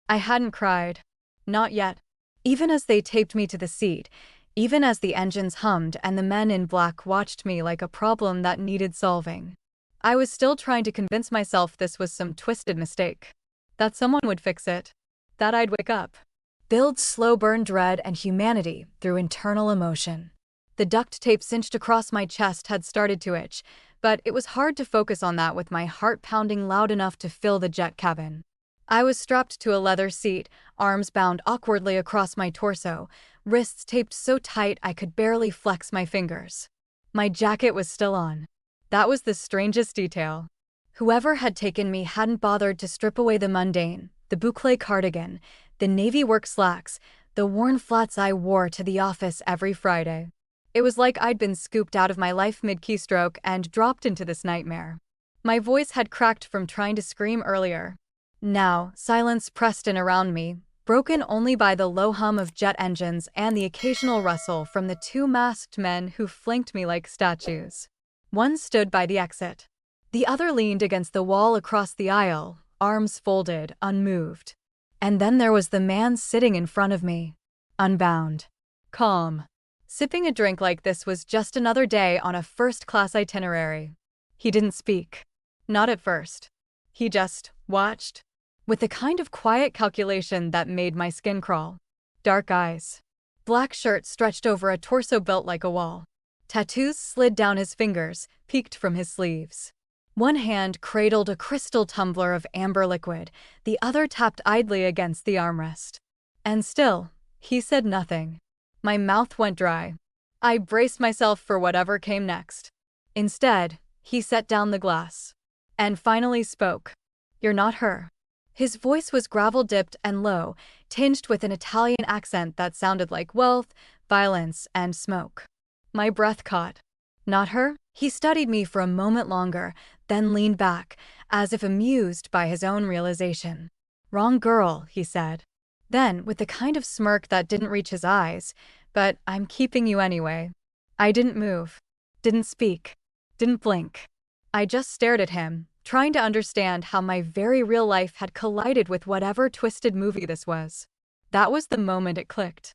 I hadn't cried. Not yet. Even as they taped me to the seat, even as the engines hummed and the men in black watched me like a problem that needed solving, I was still trying to convince myself this was some twisted mistake. That someone would fix it. That I'd wake up. Build slow-burn dread and humanity through internal emotion. The duct tape cinched across my chest had started to itch, but it was hard to focus on that with my heart pounding loud enough to fill the jet cabin. I was strapped to a leather seat, arms bound awkwardly across my torso, wrists taped so tight I could barely flex my fingers. My jacket was still on. That was the strangest detail. Whoever had taken me hadn't bothered to strip away the mundane, the boucle cardigan, the navy work slacks, the worn flats I wore to the office every Friday. It was like I'd been scooped out of my life mid-keystroke and dropped into this nightmare. My voice had cracked from trying to scream earlier. Now, silence pressed in around me, broken only by the low hum of jet engines and the occasional rustle from the two masked men who flanked me like statues. One stood by the exit. The other leaned against the wall across the aisle, arms folded, unmoved. And then there was the man sitting in front of me. Unbound. Calm. Sipping a drink like this was just another day on a first-class itinerary. He didn't speak. Not at first. He just watched, with the kind of quiet calculation that made my skin crawl. Dark eyes. Black shirt stretched over a torso built like a wall. Tattoos slid down his fingers, peeked from his sleeves. One hand cradled a crystal tumbler of amber liquid, the other tapped idly against the armrest. And still, he said nothing. My mouth went dry. I braced myself for whatever came next. Instead, he set down the glass. And finally spoke. "You're not her." His voice was gravel-dipped and low, tinged with an Italian accent that sounded like wealth, violence, and smoke. My breath caught. "Not her?" He studied me for a moment longer, then leaned back, as if amused by his own realization. "Wrong girl," he said. Then, with the kind of smirk that didn't reach his eyes, "But I'm keeping you anyway." I didn't move. Didn't speak. Didn't blink. I just stared at him, trying to understand how my very real life had collided with whatever twisted movie this was. That was the moment it clicked.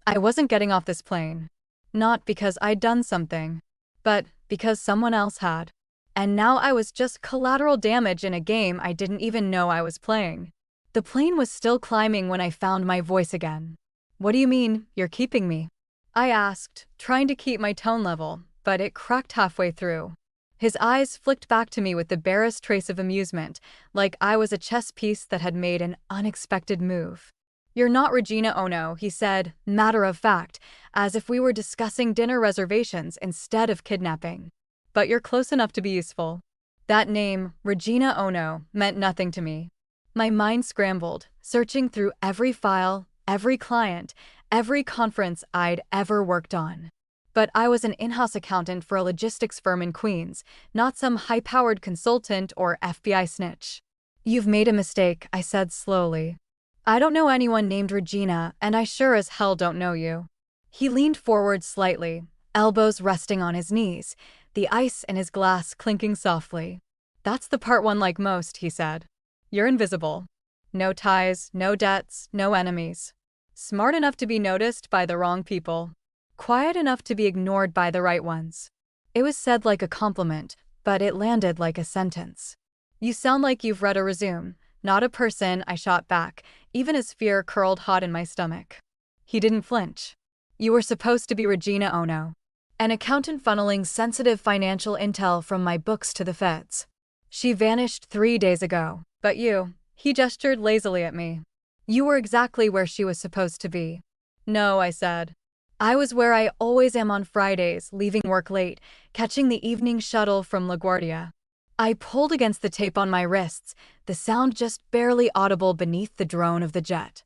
I wasn't getting off this plane. Not because I'd done something, but because someone else had. And now I was just collateral damage in a game I didn't even know I was playing. The plane was still climbing when I found my voice again. "What do you mean, you're keeping me?" I asked, trying to keep my tone level, but it cracked halfway through. His eyes flicked back to me with the barest trace of amusement, like I was a chess piece that had made an unexpected move. "You're not Rina Onio," he said, matter of fact, as if we were discussing dinner reservations instead of kidnapping. "But you're close enough to be useful." That name, Rina Onio, meant nothing to me. My mind scrambled, searching through every file, every client, every conference I'd ever worked on. But I was an in-house accountant for a logistics firm in Queens, not some high-powered consultant or FBI snitch. "You've made a mistake," I said slowly. "I don't know anyone named Regina, and I sure as hell don't know you." He leaned forward slightly, elbows resting on his knees, the ice in his glass clinking softly. "That's the part one like most," he said. "You're invisible. No ties, no debts, no enemies. Smart enough to be noticed by the wrong people. Quiet enough to be ignored by the right ones." It was said like a compliment, but it landed like a sentence. "You sound like you've read a resume, not a person," I shot back, even as fear curled hot in my stomach. He didn't flinch. "You were supposed to be Rina Onio, an accountant funneling sensitive financial intel from my books to the feds. She vanished 3 days ago, but you," he gestured lazily at me, "you were exactly where she was supposed to be." "No," I said. "I was where I always am on Fridays, leaving work late, catching the evening shuttle from LaGuardia." I pulled against the tape on my wrists, the sound just barely audible beneath the drone of the jet.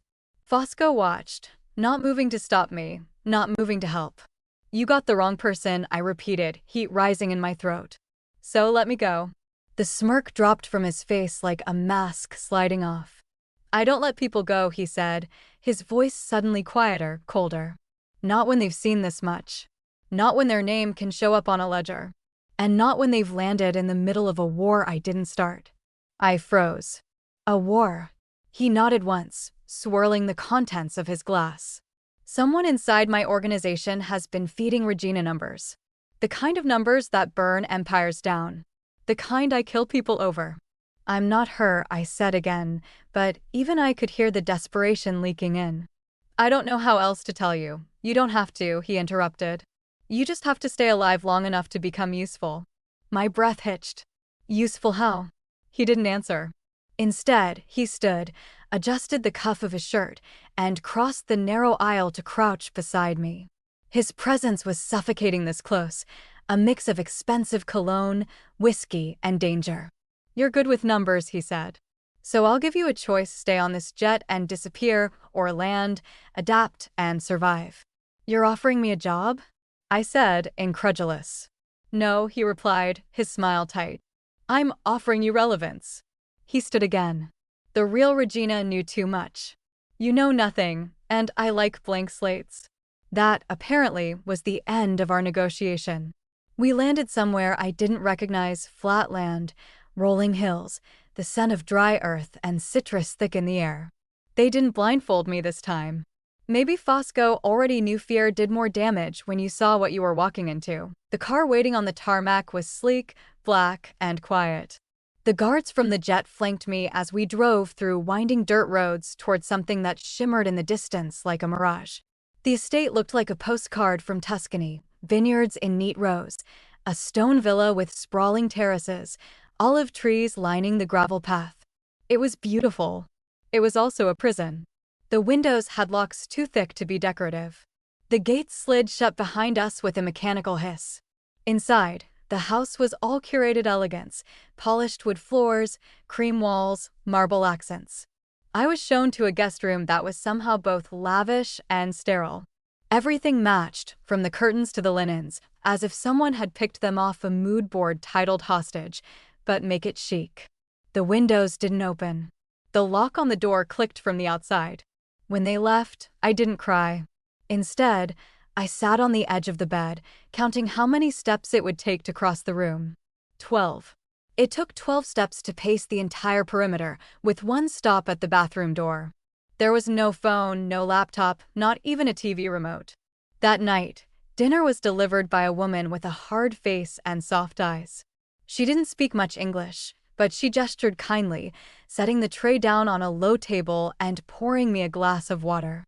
Fosco watched, not moving to stop me, not moving to help. "You got the wrong person," I repeated, heat rising in my throat. "So let me go." The smirk dropped from his face like a mask sliding off. "I don't let people go," he said, his voice suddenly quieter, colder. "Not when they've seen this much. Not when their name can show up on a ledger. And not when they've landed in the middle of a war I didn't start." I froze. "A war?" He nodded once, swirling the contents of his glass. Someone inside my organization has been feeding Regina numbers. The kind of numbers that burn empires down. The kind I kill people over. I'm not her, I said again, but even I could hear the desperation leaking in. I don't know how else to tell you. You don't have to, he interrupted. You just have to stay alive long enough to become useful. My breath hitched. Useful how? He didn't answer. Instead, he stood, adjusted the cuff of his shirt, and crossed the narrow aisle to crouch beside me. His presence was suffocating this close, a mix of expensive cologne, whiskey, and danger. You're good with numbers, he said. So I'll give you a choice: stay on this jet and disappear, or land, adapt, and survive. You're offering me a job? I said, incredulous. No, he replied, his smile tight. I'm offering you relevance. He stood again. The real Regina knew too much. You know nothing, and I like blank slates. That, apparently, was the end of our negotiation. We landed somewhere I didn't recognize: flat land, rolling hills, the scent of dry earth and citrus thick in the air. They didn't blindfold me this time. Maybe Fosco already knew fear did more damage when you saw what you were walking into. The car waiting on the tarmac was sleek, black, and quiet. The guards from the jet flanked me as we drove through winding dirt roads toward something that shimmered in the distance like a mirage. The estate looked like a postcard from Tuscany, vineyards in neat rows, a stone villa with sprawling terraces, olive trees lining the gravel path. It was beautiful. It was also a prison. The windows had locks too thick to be decorative. The gates slid shut behind us with a mechanical hiss. Inside, the house was all curated elegance: polished wood floors, cream walls, marble accents. I was shown to a guest room that was somehow both lavish and sterile. Everything matched, from the curtains to the linens, as if someone had picked them off a mood board titled Hostage, but make it chic. The windows didn't open. The lock on the door clicked from the outside. When they left, I didn't cry. Instead, I sat on the edge of the bed, counting how many steps it would take to cross the room. 12. It took 12 steps to pace the entire perimeter, with one stop at the bathroom door. There was no phone, no laptop, not even a TV remote. That night, dinner was delivered by a woman with a hard face and soft eyes. She didn't speak much English, but she gestured kindly, setting the tray down on a low table and pouring me a glass of water.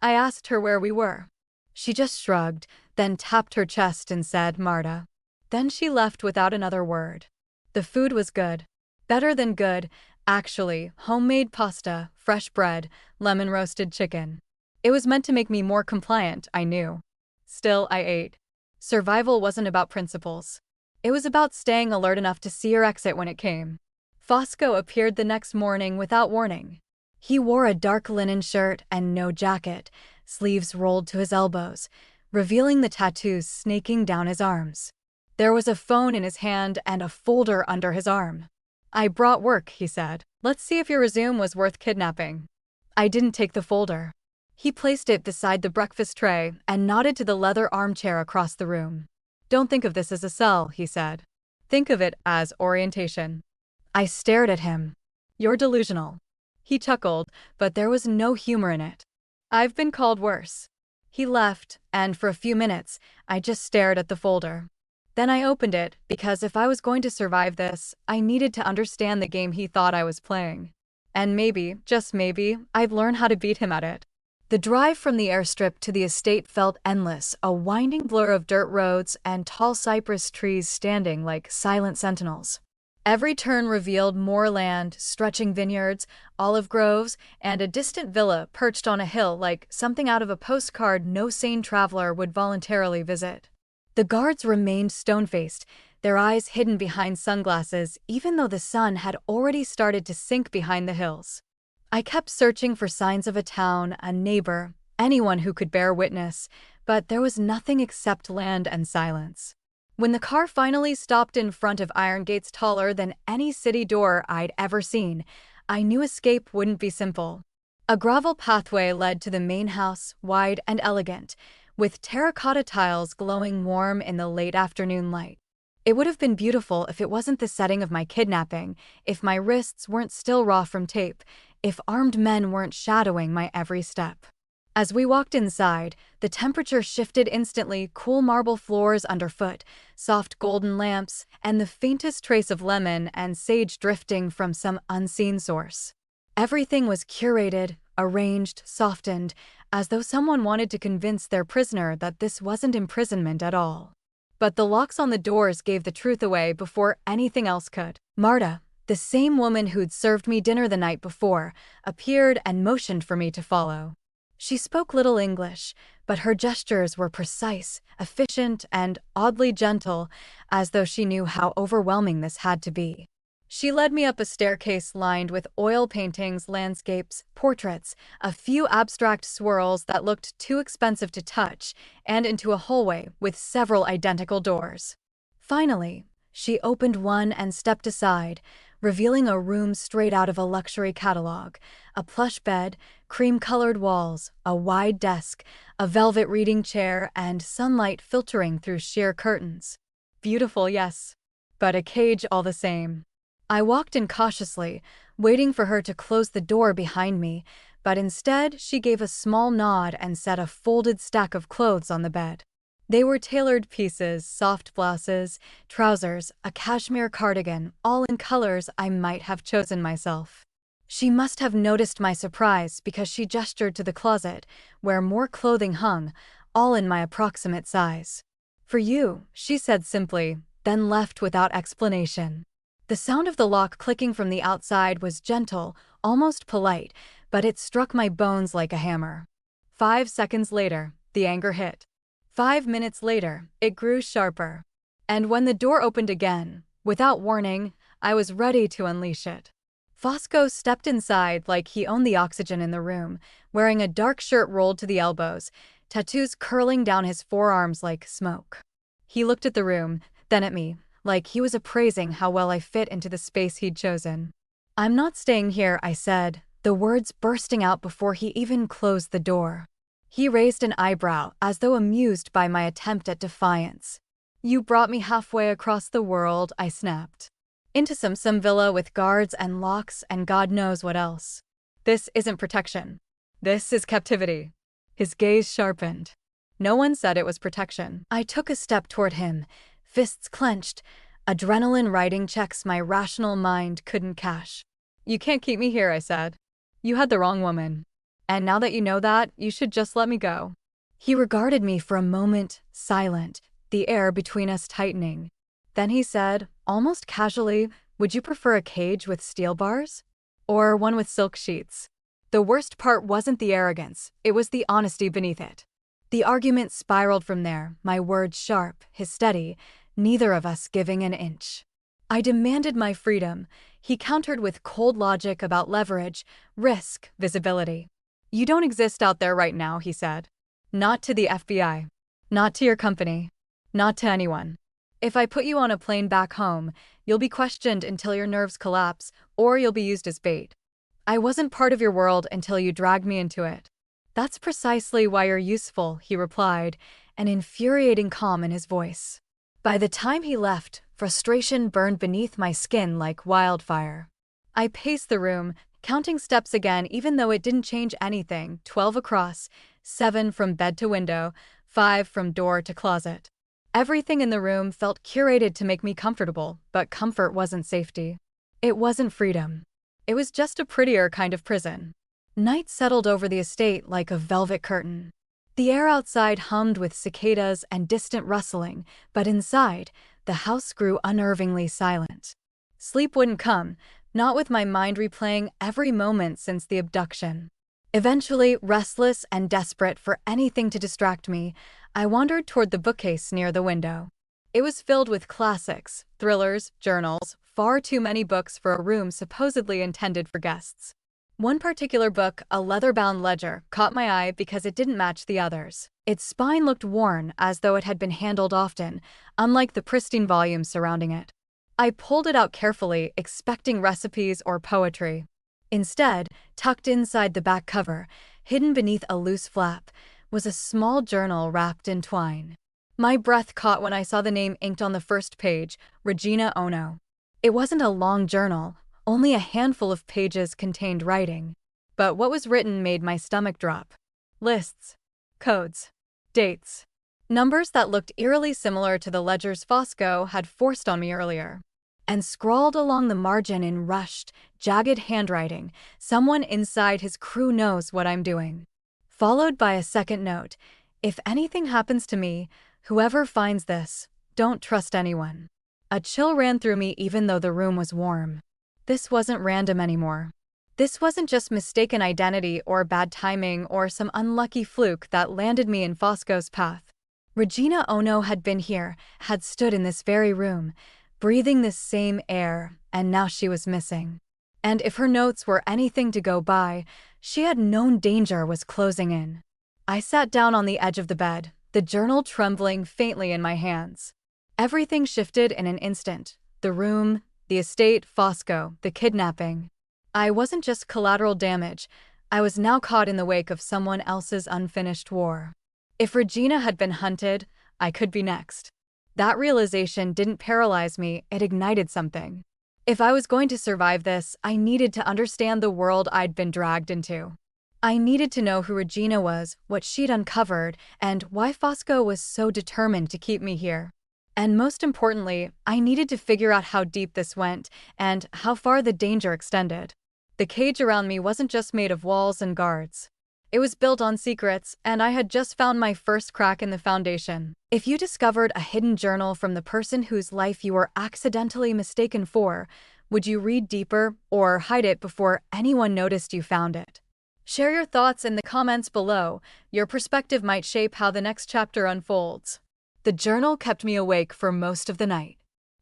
I asked her where we were. She just shrugged, then tapped her chest and said, "Marta." Then she left without another word. The food was good. Better than good, actually: homemade pasta, fresh bread, lemon-roasted chicken. It was meant to make me more compliant, I knew. Still, I ate. Survival wasn't about principles. It was about staying alert enough to see your exit when it came. Fosco appeared the next morning without warning. He wore a dark linen shirt and no jacket, sleeves rolled to his elbows, revealing the tattoos snaking down his arms. There was a phone in his hand and a folder under his arm. "I brought work," he said. "Let's see if your resume was worth kidnapping." I didn't take the folder. He placed it beside the breakfast tray and nodded to the leather armchair across the room. "Don't think of this as a cell," he said. "Think of it as orientation." I stared at him. "You're delusional." He chuckled, but there was no humor in it. "I've been called worse." He left, and for a few minutes, I just stared at the folder. Then I opened it, because if I was going to survive this, I needed to understand the game he thought I was playing. And maybe, just maybe, I'd learn how to beat him at it. The drive from the airstrip to the estate felt endless, a winding blur of dirt roads and tall cypress trees standing like silent sentinels. Every turn revealed more land, stretching vineyards, olive groves, and a distant villa perched on a hill like something out of a postcard no sane traveler would voluntarily visit. The guards remained stone-faced, their eyes hidden behind sunglasses, even though the sun had already started to sink behind the hills. I kept searching for signs of a town, a neighbor, anyone who could bear witness, but there was nothing except land and silence. When the car finally stopped in front of iron gates taller than any city door I'd ever seen, I knew escape wouldn't be simple. A gravel pathway led to the main house, wide and elegant, with terracotta tiles glowing warm in the late afternoon light. It would have been beautiful if it wasn't the setting of my kidnapping, if my wrists weren't still raw from tape, if armed men weren't shadowing my every step. As we walked inside, the temperature shifted instantly, cool marble floors underfoot, soft golden lamps, and the faintest trace of lemon and sage drifting from some unseen source. Everything was curated, arranged, softened, as though someone wanted to convince their prisoner that this wasn't imprisonment at all. But the locks on the doors gave the truth away before anything else could. Marta, the same woman who'd served me dinner the night before, appeared and motioned for me to follow. She spoke little English, but her gestures were precise, efficient, and oddly gentle, as though she knew how overwhelming this had to be. She led me up a staircase lined with oil paintings, landscapes, portraits, a few abstract swirls that looked too expensive to touch, and into a hallway with several identical doors. Finally, she opened one and stepped aside, revealing a room straight out of a luxury catalog: a plush bed, cream-colored walls, a wide desk, a velvet reading chair, and sunlight filtering through sheer curtains. Beautiful, yes, but a cage all the same. I walked in cautiously, waiting for her to close the door behind me, but instead she gave a small nod and set a folded stack of clothes on the bed. They were tailored pieces, soft blouses, trousers, a cashmere cardigan, all in colors I might have chosen myself. She must have noticed my surprise because she gestured to the closet, where more clothing hung, all in my approximate size. "For you," she said simply, then left without explanation. The sound of the lock clicking from the outside was gentle, almost polite, but it struck my bones like a hammer. 5 seconds later, the anger hit. 5 minutes later, it grew sharper. And when the door opened again, without warning, I was ready to unleash it. Fosco stepped inside like he owned the oxygen in the room, wearing a dark shirt rolled to the elbows, tattoos curling down his forearms like smoke. He looked at the room, then at me, like he was appraising how well I fit into the space he'd chosen. "I'm not staying here," I said, the words bursting out before he even closed the door. He raised an eyebrow, as though amused by my attempt at defiance. "You brought me halfway across the world," I snapped. "Into some villa with guards and locks and God knows what else. This isn't protection. This is captivity." His gaze sharpened. "No one said it was protection." I took a step toward him, fists clenched, adrenaline writing checks my rational mind couldn't cash. "You can't keep me here," I said. "You had the wrong woman. And now that you know that, you should just let me go." He regarded me for a moment, silent, the air between us tightening. Then he said, almost casually, "Would you prefer a cage with steel bars? Or one with silk sheets?" The worst part wasn't the arrogance, it was the honesty beneath it. The argument spiraled from there, my words sharp, his steady, neither of us giving an inch. I demanded my freedom. He countered with cold logic about leverage, risk, visibility. "You don't exist out there right now," he said. "Not to the FBI. Not to your company. Not to anyone. If I put you on a plane back home, you'll be questioned until your nerves collapse, or you'll be used as bait. I wasn't part of your world until you dragged me into it." "That's precisely why you're useful," he replied, an infuriating calm in his voice. By the time he left, frustration burned beneath my skin like wildfire. I paced the room, counting steps again even though it didn't change anything: 12 across, 7 from bed to window, 5 from door to closet. Everything in the room felt curated to make me comfortable, but comfort wasn't safety. It wasn't freedom. It was just a prettier kind of prison. Night settled over the estate like a velvet curtain. The air outside hummed with cicadas and distant rustling, but inside, the house grew unnervingly silent. Sleep wouldn't come, not with my mind replaying every moment since the abduction. Eventually, restless and desperate for anything to distract me, I wandered toward the bookcase near the window. It was filled with classics, thrillers, journals, far too many books for a room supposedly intended for guests. One particular book, a leather-bound ledger, caught my eye because it didn't match the others. Its spine looked worn, as though it had been handled often, unlike the pristine volumes surrounding it. I pulled it out carefully, expecting recipes or poetry. Instead, tucked inside the back cover, hidden beneath a loose flap, was a small journal wrapped in twine. My breath caught when I saw the name inked on the first page: Rina Onio. It wasn't a long journal, Only a handful of pages contained writing. But what was written made my stomach drop. Lists, codes, dates, numbers that looked eerily similar to the ledgers Fosco had forced on me earlier. And scrawled along the margin in rushed, jagged handwriting, someone inside his crew knows what I'm doing. Followed by a second note, if anything happens to me, whoever finds this, don't trust anyone. A chill ran through me even though the room was warm. This wasn't random anymore. This wasn't just mistaken identity or bad timing or some unlucky fluke that landed me in Fosco's path. Rina Onio had been here, had stood in this very room, breathing this same air, and now she was missing. And if her notes were anything to go by, she had known danger was closing in. I sat down on the edge of the bed, the journal trembling faintly in my hands. Everything shifted in an instant. The room, the estate, Fosco, the kidnapping. I wasn't just collateral damage, I was now caught in the wake of someone else's unfinished war. If Regina had been hunted, I could be next. That realization didn't paralyze me, it ignited something. If I was going to survive this, I needed to understand the world I'd been dragged into. I needed to know who Regina was, what she'd uncovered, and why Fosco was so determined to keep me here. And most importantly, I needed to figure out how deep this went, and how far the danger extended. The cage around me wasn't just made of walls and guards. It was built on secrets, and I had just found my first crack in the foundation. If you discovered a hidden journal from the person whose life you were accidentally mistaken for, would you read deeper or hide it before anyone noticed you found it? Share your thoughts in the comments below. Your perspective might shape how the next chapter unfolds. The journal kept me awake for most of the night.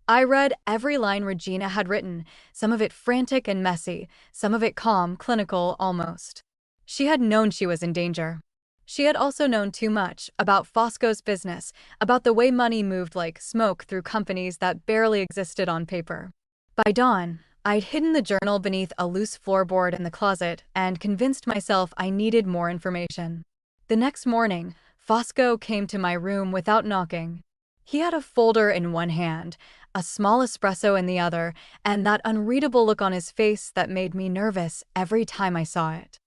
I read every line Regina had written, some of it frantic and messy, some of it calm, clinical, almost. She had known she was in danger. She had also known too much about Fosco's business, about the way money moved like smoke through companies that barely existed on paper. By dawn, I'd hidden the journal beneath a loose floorboard in the closet and convinced myself I needed more information. The next morning, Fosco came to my room without knocking. He had a folder in one hand, a small espresso in the other, and that unreadable look on his face that made me nervous every time I saw it.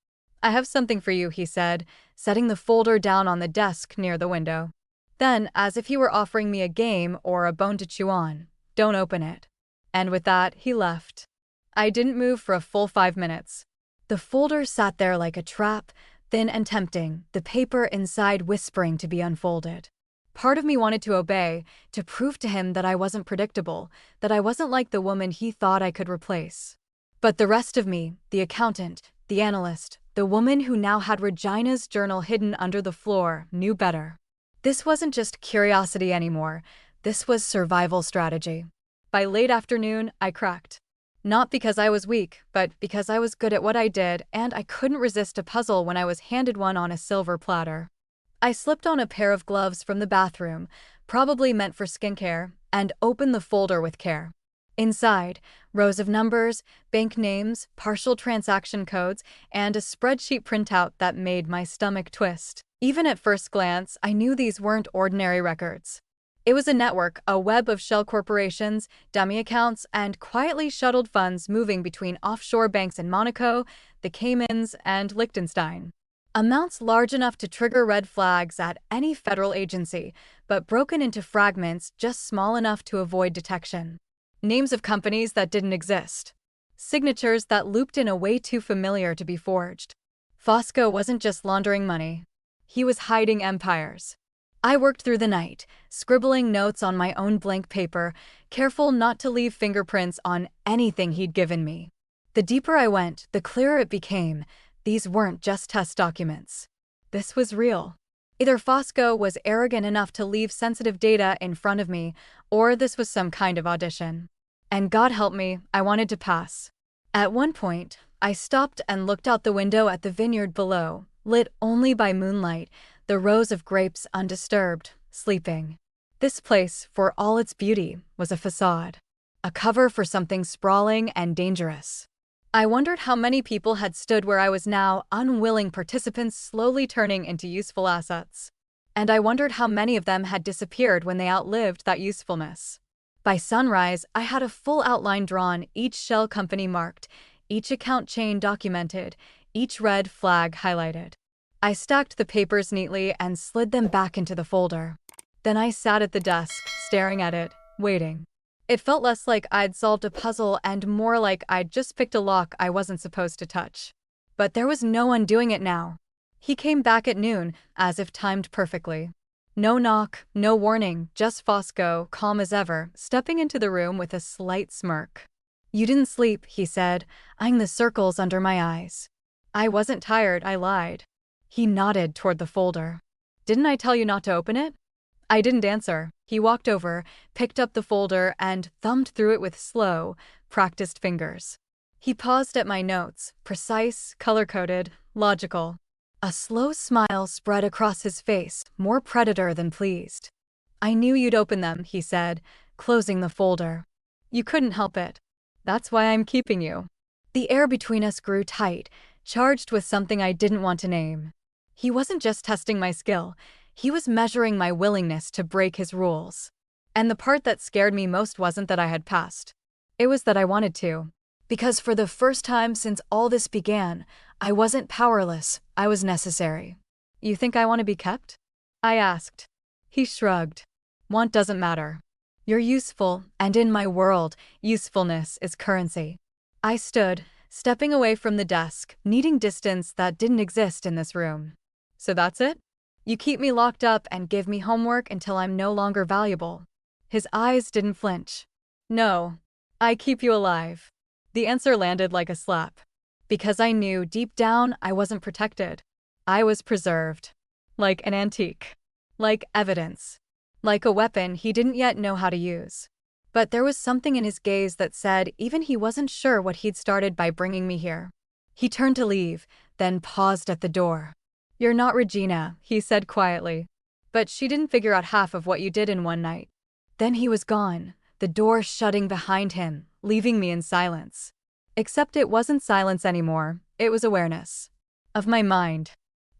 "I have something for you," he said, setting the folder down on the desk near the window. Then, as if he were offering me a game or a bone to chew on, "Don't open it." And with that, he left. I didn't move for a full 5 minutes. The folder sat there like a trap, thin and tempting, the paper inside whispering to be unfolded. Part of me wanted to obey, to prove to him that I wasn't predictable, that I wasn't like the woman he thought I could replace. But the rest of me, the accountant, the analyst, the woman who now had Regina's journal hidden under the floor, knew better. This wasn't just curiosity anymore, this was survival strategy. By late afternoon, I cracked. Not because I was weak, but because I was good at what I did, and I couldn't resist a puzzle when I was handed one on a silver platter. I slipped on a pair of gloves from the bathroom, probably meant for skincare, and opened the folder with care. Inside, rows of numbers, bank names, partial transaction codes, and a spreadsheet printout that made my stomach twist. Even at first glance, I knew these weren't ordinary records. It was a network, a web of shell corporations, dummy accounts, and quietly shuttled funds moving between offshore banks in Monaco, the Caymans, and Liechtenstein. Amounts large enough to trigger red flags at any federal agency, but broken into fragments just small enough to avoid detection. Names of companies that didn't exist. Signatures that looped in a way too familiar to be forged. Fosco wasn't just laundering money. He was hiding empires. I worked through the night, scribbling notes on my own blank paper, careful not to leave fingerprints on anything he'd given me. The deeper I went, the clearer it became. These weren't just test documents. This was real. Either Fosco was arrogant enough to leave sensitive data in front of me, or this was some kind of audition. And God help me, I wanted to pass. At one point, I stopped and looked out the window at the vineyard below, lit only by moonlight, the rows of grapes undisturbed, sleeping. This place, for all its beauty, was a facade. A cover for something sprawling and dangerous. I wondered how many people had stood where I was now, unwilling participants slowly turning into useful assets. And I wondered how many of them had disappeared when they outlived that usefulness. By sunrise, I had a full outline drawn, each shell company marked, each account chain documented, each red flag highlighted. I stacked the papers neatly and slid them back into the folder. Then I sat at the desk, staring at it, waiting. It felt less like I'd solved a puzzle and more like I'd just picked a lock I wasn't supposed to touch. But there was no undoing it now. He came back at noon, as if timed perfectly. No knock, no warning, just Fosco, calm as ever, stepping into the room with a slight smirk. "You didn't sleep," he said, eyeing the circles under my eyes. "I wasn't tired," I lied. He nodded toward the folder. "Didn't I tell you not to open it?" I didn't answer. He walked over, picked up the folder, and thumbed through it with slow, practiced fingers. He paused at my notes, precise, color-coded, logical. A slow smile spread across his face, more predator than pleased. "I knew you'd open them," he said, closing the folder. "You couldn't help it. That's why I'm keeping you." The air between us grew tight, charged with something I didn't want to name. He wasn't just testing my skill, he was measuring my willingness to break his rules. And the part that scared me most wasn't that I had passed. It was that I wanted to. Because for the first time since all this began, I wasn't powerless, I was necessary. "You think I want to be kept?" I asked. He shrugged. "Want doesn't matter. You're useful, and in my world, usefulness is currency." I stood, stepping away from the desk, needing distance that didn't exist in this room. "So that's it? You keep me locked up and give me homework until I'm no longer valuable?" His eyes didn't flinch. "No. I keep you alive." The answer landed like a slap. Because I knew deep down I wasn't protected. I was preserved. Like an antique. Like evidence. Like a weapon he didn't yet know how to use. But there was something in his gaze that said even he wasn't sure what he'd started by bringing me here. He turned to leave, then paused at the door. "You're not Regina," he said quietly. "But she didn't figure out half of what you did in one night." Then he was gone, the door shutting behind him, leaving me in silence. Except it wasn't silence anymore, it was awareness. Of my mind.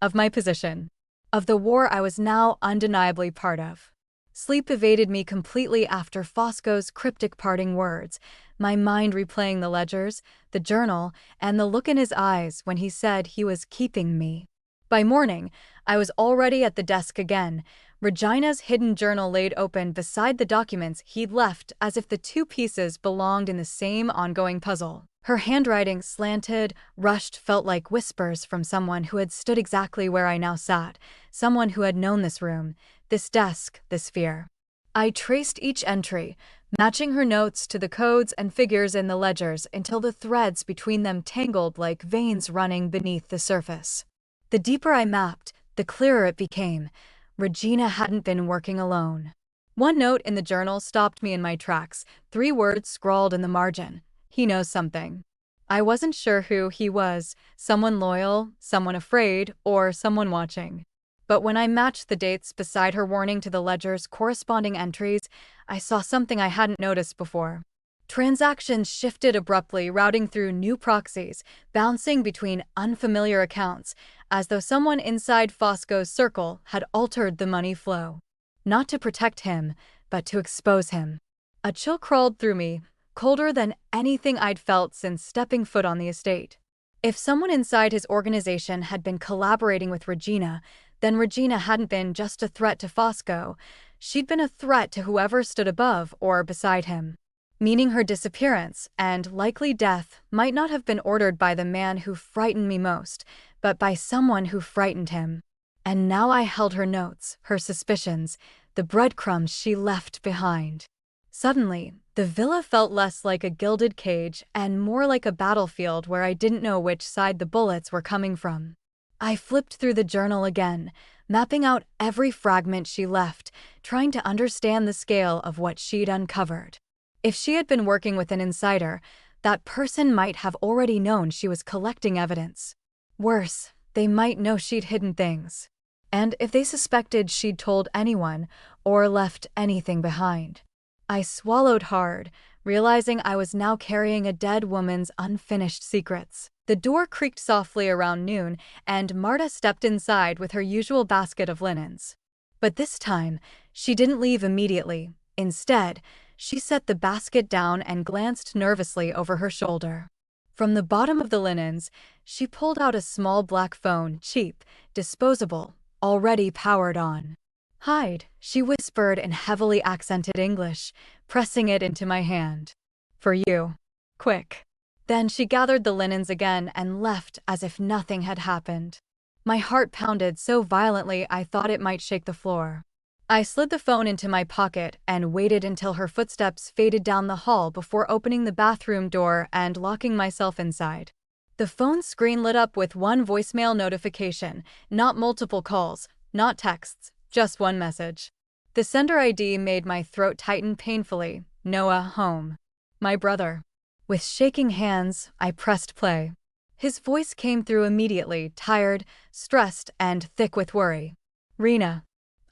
Of my position. Of the war I was now undeniably part of. Sleep evaded me completely after Fosco's cryptic parting words, my mind replaying the ledgers, the journal, and the look in his eyes when he said he was keeping me. By morning, I was already at the desk again, Regina's hidden journal laid open beside the documents he'd left as if the two pieces belonged in the same ongoing puzzle. Her handwriting, slanted, rushed, felt like whispers from someone who had stood exactly where I now sat, someone who had known this room, this desk, this fear. I traced each entry, matching her notes to the codes and figures in the ledgers until the threads between them tangled like veins running beneath the surface. The deeper I mapped, the clearer it became. Regina hadn't been working alone. One note in the journal stopped me in my tracks, 3 words scrawled in the margin. "He knows something." I wasn't sure who he was, someone loyal, someone afraid, or someone watching. But when I matched the dates beside her warning to the ledger's corresponding entries, I saw something I hadn't noticed before. Transactions shifted abruptly, routing through new proxies, bouncing between unfamiliar accounts, as though someone inside Fosco's circle had altered the money flow. Not to protect him, but to expose him. A chill crawled through me, colder than anything I'd felt since stepping foot on the estate. If someone inside his organization had been collaborating with Regina, then Regina hadn't been just a threat to Fosco, she'd been a threat to whoever stood above or beside him. Meaning her disappearance, and likely death, might not have been ordered by the man who frightened me most, but by someone who frightened him. And now I held her notes, her suspicions, the breadcrumbs she left behind. Suddenly, the villa felt less like a gilded cage and more like a battlefield where I didn't know which side the bullets were coming from. I flipped through the journal again, mapping out every fragment she left, trying to understand the scale of what she'd uncovered. If she had been working with an insider, that person might have already known she was collecting evidence. Worse, they might know she'd hidden things. And if they suspected she'd told anyone or left anything behind. I swallowed hard, realizing I was now carrying a dead woman's unfinished secrets. The door creaked softly around noon, and Marta stepped inside with her usual basket of linens. But this time, she didn't leave immediately. Instead, She set the basket down and glanced nervously over her shoulder. From the bottom of the linens, she pulled out a small black phone, cheap, disposable, already powered on. "Hide," she whispered in heavily accented English, pressing it into my hand. "For you. Quick." Then she gathered the linens again and left as if nothing had happened. My heart pounded so violently I thought it might shake the floor. I slid the phone into my pocket and waited until her footsteps faded down the hall before opening the bathroom door and locking myself inside. The phone screen lit up with one voicemail notification, not multiple calls, not texts, just one message. The sender ID made my throat tighten painfully. Noah, home. My brother. With shaking hands, I pressed play. His voice came through immediately, tired, stressed, and thick with worry. "Rina,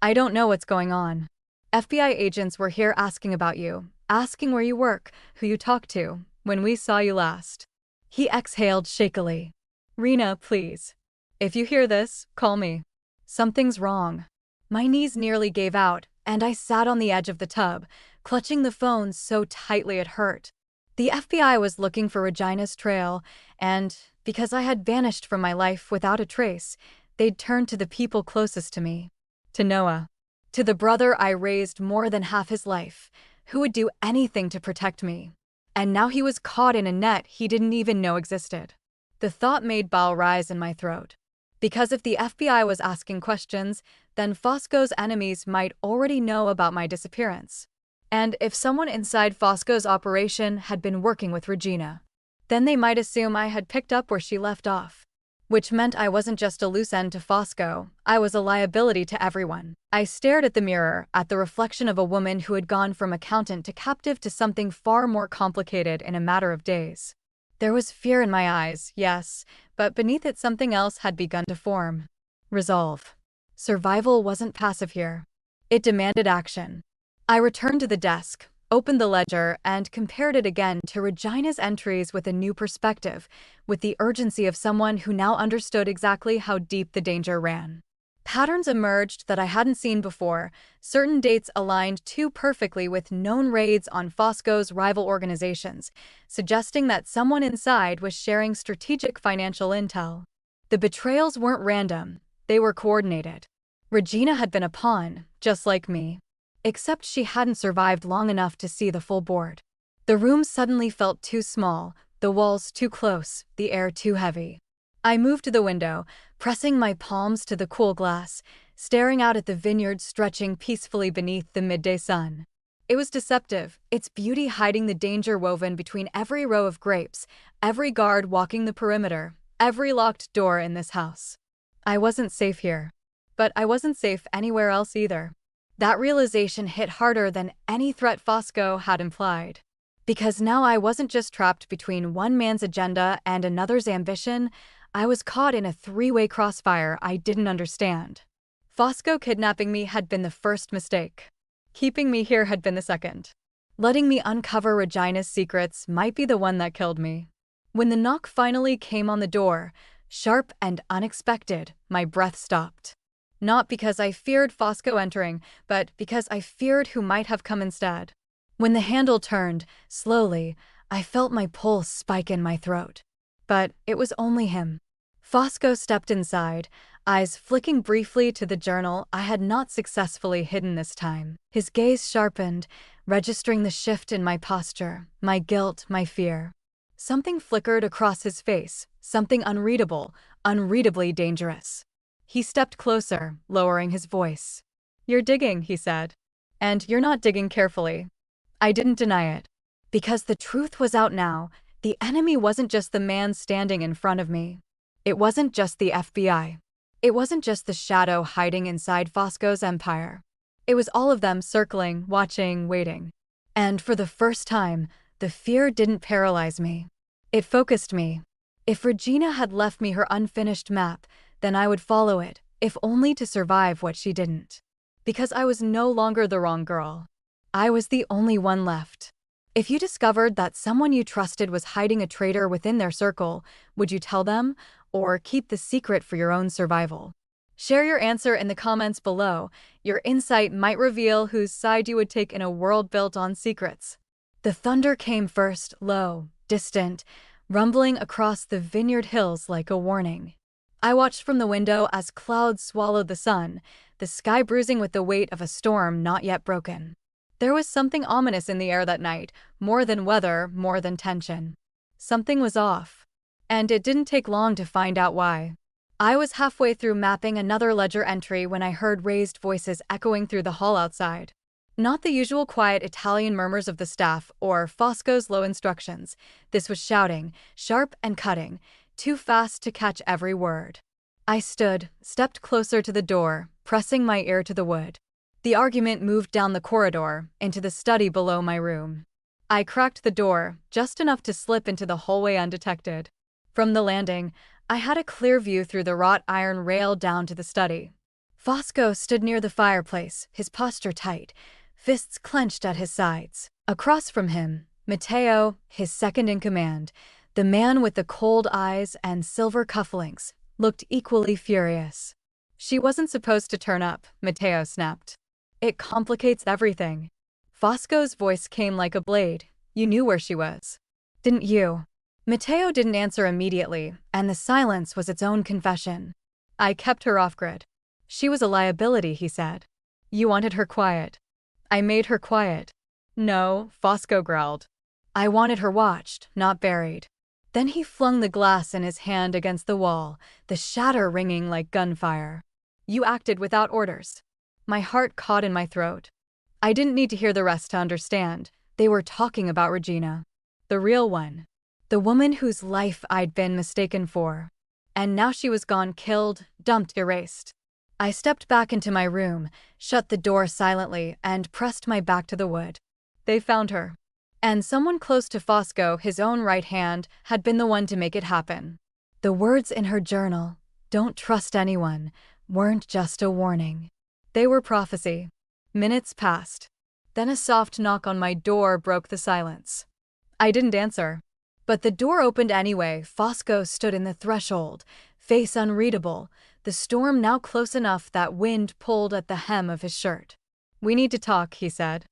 I don't know what's going on. FBI agents were here asking about you, asking where you work, who you talk to, when we saw you last." He exhaled shakily. "Rina, please. If you hear this, call me. Something's wrong." My knees nearly gave out, and I sat on the edge of the tub, clutching the phone so tightly it hurt. The FBI was looking for Regina's trail, and, because I had vanished from my life without a trace, they'd turned to the people closest to me. To Noah. To the brother I raised more than half his life, who would do anything to protect me. And now he was caught in a net he didn't even know existed. The thought made bile rise in my throat. Because if the FBI was asking questions, then Fosco's enemies might already know about my disappearance. And if someone inside Fosco's operation had been working with Regina, then they might assume I had picked up where she left off. Which meant I wasn't just a loose end to Fosco, I was a liability to everyone. I stared at the mirror, at the reflection of a woman who had gone from accountant to captive to something far more complicated in a matter of days. There was fear in my eyes, yes, but beneath it something else had begun to form. Resolve. Survival wasn't passive here. It demanded action. I returned to the desk, opened the ledger, and compared it again to Regina's entries with a new perspective, with the urgency of someone who now understood exactly how deep the danger ran. Patterns emerged that I hadn't seen before. Certain dates aligned too perfectly with known raids on Fosco's rival organizations, suggesting that someone inside was sharing strategic financial intel. The betrayals weren't random, they were coordinated. Regina had been a pawn, just like me. Except she hadn't survived long enough to see the full board. The room suddenly felt too small, the walls too close, the air too heavy. I moved to the window, pressing my palms to the cool glass, staring out at the vineyard stretching peacefully beneath the midday sun. It was deceptive, its beauty hiding the danger woven between every row of grapes, every guard walking the perimeter, every locked door in this house. I wasn't safe here. But I wasn't safe anywhere else either. That realization hit harder than any threat Fosco had implied. Because now I wasn't just trapped between one man's agenda and another's ambition, I was caught in a three-way crossfire I didn't understand. Fosco kidnapping me had been the first mistake. Keeping me here had been the second. Letting me uncover Regina's secrets might be the one that killed me. When the knock finally came on the door, sharp and unexpected, my breath stopped. Not because I feared Fosco entering, but because I feared who might have come instead. When the handle turned, slowly, I felt my pulse spike in my throat. But it was only him. Fosco stepped inside, eyes flicking briefly to the journal I had not successfully hidden this time. His gaze sharpened, registering the shift in my posture, my guilt, my fear. Something flickered across his face, something unreadable, unreadably dangerous. He stepped closer, lowering his voice. "You're digging," he said. "And you're not digging carefully." I didn't deny it. Because the truth was out now, the enemy wasn't just the man standing in front of me. It wasn't just the FBI. It wasn't just the shadow hiding inside Fosco's empire. It was all of them circling, watching, waiting. And for the first time, the fear didn't paralyze me. It focused me. If Regina had left me her unfinished map, then I would follow it, if only to survive what she didn't. Because I was no longer the wrong girl. I was the only one left. If you discovered that someone you trusted was hiding a traitor within their circle, would you tell them, or keep the secret for your own survival? Share your answer in the comments below. Your insight might reveal whose side you would take in a world built on secrets. The thunder came first, low, distant, rumbling across the vineyard hills like a warning. I watched from the window as clouds swallowed the sun, the sky bruising with the weight of a storm not yet broken. There was something ominous in the air that night, more than weather, more than tension. Something was off. And it didn't take long to find out why. I was halfway through mapping another ledger entry when I heard raised voices echoing through the hall outside. Not the usual quiet Italian murmurs of the staff or Fosco's low instructions. This was shouting, sharp and cutting, too fast to catch every word. I stood, stepped closer to the door, pressing my ear to the wood. The argument moved down the corridor, into the study below my room. I cracked the door, just enough to slip into the hallway undetected. From the landing, I had a clear view through the wrought iron rail down to the study. Fosco stood near the fireplace, his posture tight, fists clenched at his sides. Across from him, Matteo, his second in command, the man with the cold eyes and silver cufflinks, looked equally furious. She wasn't supposed to turn up, Matteo snapped. It complicates everything. Fosco's voice came like a blade. You knew where she was. Didn't you? Matteo didn't answer immediately, and the silence was its own confession. I kept her off grid. She was a liability, he said. You wanted her quiet. I made her quiet. No, Fosco growled. I wanted her watched, not buried. Then he flung the glass in his hand against the wall, the shatter ringing like gunfire. You acted without orders. My heart caught in my throat. I didn't need to hear the rest to understand. They were talking about Regina. The real one. The woman whose life I'd been mistaken for. And now she was gone, killed, dumped, erased. I stepped back into my room, shut the door silently, and pressed my back to the wood. They found her. And someone close to Fosco, his own right hand, had been the one to make it happen. The words in her journal, "Don't trust anyone," weren't just a warning. They were prophecy. Minutes passed. Then a soft knock on my door broke the silence. I didn't answer. But the door opened anyway. Fosco stood in the threshold, face unreadable, the storm now close enough that wind pulled at the hem of his shirt. We need to talk, he said.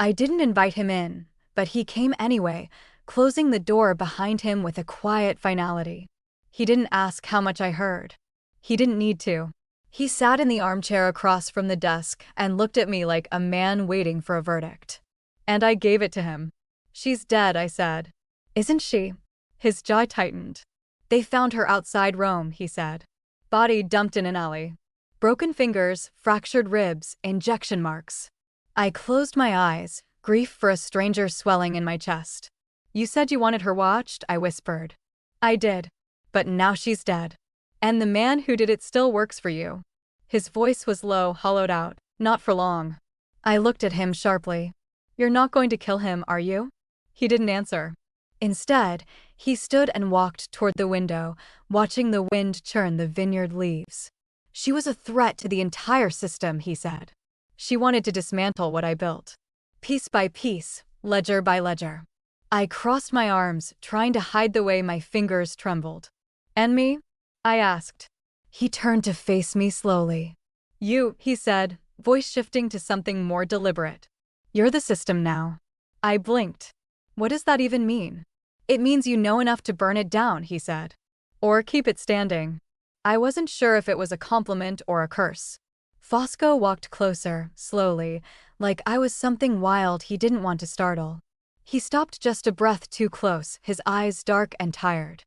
I didn't invite him in, but he came anyway, closing the door behind him with a quiet finality. He didn't ask how much I heard. He didn't need to. He sat in the armchair across from the desk and looked at me like a man waiting for a verdict. And I gave it to him. She's dead, I said. Isn't she? His jaw tightened. They found her outside Rome, he said. Body dumped in an alley. Broken fingers, fractured ribs, injection marks. I closed my eyes, grief for a stranger swelling in my chest. You said you wanted her watched, I whispered. I did. But now she's dead. And the man who did it still works for you. His voice was low, hollowed out. Not for long. I looked at him sharply. You're not going to kill him, are you? He didn't answer. Instead, he stood and walked toward the window, watching the wind churn the vineyard leaves. She was a threat to the entire system, he said. She wanted to dismantle what I built. Piece by piece, ledger by ledger. I crossed my arms, trying to hide the way my fingers trembled. And me? I asked. He turned to face me slowly. You, he said, voice shifting to something more deliberate. You're the system now. I blinked. What does that even mean? It means you know enough to burn it down, he said. Or keep it standing. I wasn't sure if it was a compliment or a curse. Fosco walked closer, slowly, like I was something wild he didn't want to startle. He stopped just a breath too close, his eyes dark and tired.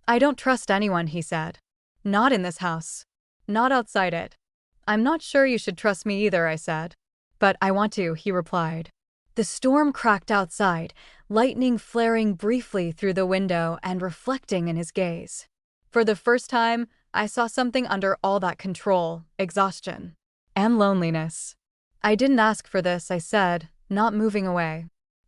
I don't trust anyone, he said. Not in this house. Not outside it. I'm not sure you should trust me either, I said. But I want to, he replied. The storm cracked outside, lightning flaring briefly through the window and reflecting in his gaze. For the first time, I saw something under all that control, exhaustion, and loneliness. I didn't ask for this, I said, not moving away.